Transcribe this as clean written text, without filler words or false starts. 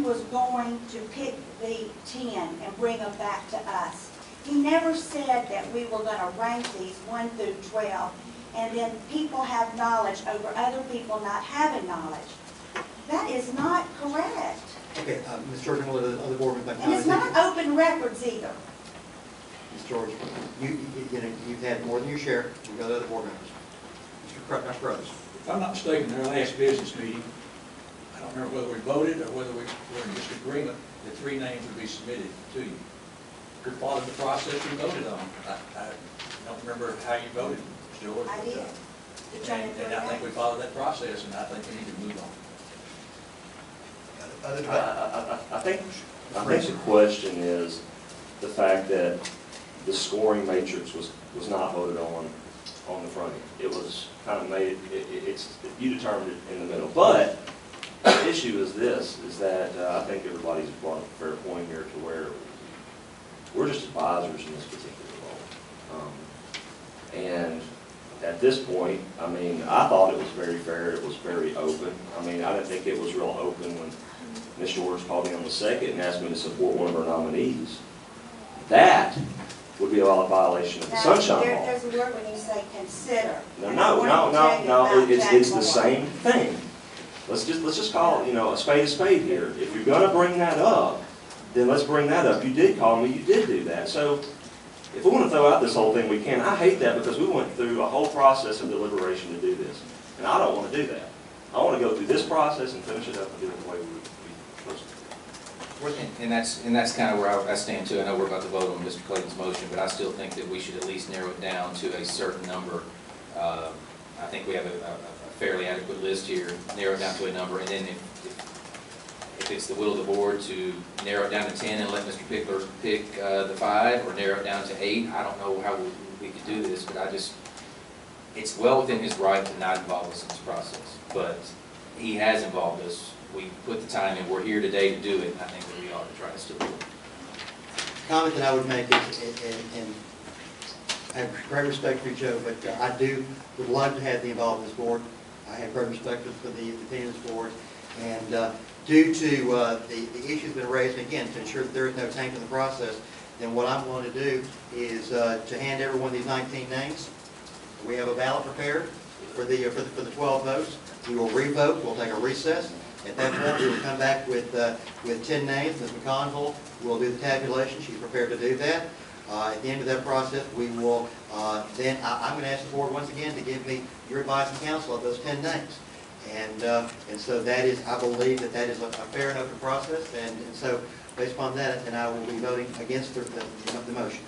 was going to pick the 10 and bring them back to us. He never said that we were going to rank these 1 through 12, and then people have knowledge over other people not having knowledge. That is not correct. Okay, Ms. George, and the other board members. And it's not open records either. Ms. George, you've had more than your share. We've got other board members. Dr. Crothers. If I'm not mistaken, in our last business meeting, I don't remember whether we voted or whether we were in disagreement that 3 names would be submitted to you. You followed the process you voted on. I don't remember how you voted, Ms. George. I did. And I think we followed that process, and I think we need to move on. I think the question is the fact that the scoring matrix was not voted on the front end. It was kind of made, you determined it in the middle. But the issue is this, is that I think everybody's brought up a fair point here to where we're just advisors in this particular role. And at this point, I mean, I thought it was very fair, it was very open. I mean, I didn't think it was real open when Ms. George called me on the second and asked me to support one of her nominees. That would be a violation of the Sunshine Law. There doesn't work when you say consider. No, it's the same thing. Let's just call it, a spade here. If you're going to bring that up, then let's bring that up. You did call me, you did do that. So if we want to throw out this whole thing, we can. I hate that because we went through a whole process of deliberation to do this. And I don't want to do that. I want to go through this process and finish it up and do it the way we supposed to. And that's kind of where I stand too. I know we're about to vote on Mr. Clayton's motion, but I still think that we should at least narrow it down to a certain number. I think we have a fairly adequate list here. Narrow it down to a number, and then if it's the will of the board to narrow it down to 10 and let Mr. Pickler pick the 5, or narrow it down to 8, I don't know how we could do this, but it's well within his right to not involve us in this process. But he has involved us. We put the time in. We're here today to do it, and I think that we ought to try to still do it. The comment that I would make is, and I have great respect for you, Joe, but I would love to have the involvement of this board. I have great respect for the opinion of this board, and due to the issues that are raised, again, to ensure that there is no taint in the process, then what I'm going to do is to hand every one of these 19 names. We have a ballot prepared for the 12 votes. We will re-vote. We'll take a recess. At that point, we will come back with 10 names. Ms. McConville will do the tabulation. She's prepared to do that. At the end of that process, we will then I'm going to ask the board once again to give me your advice and counsel of those 10 names. And so that is, I believe that is a fair and open process. And so based upon that, then I will be voting against the motion.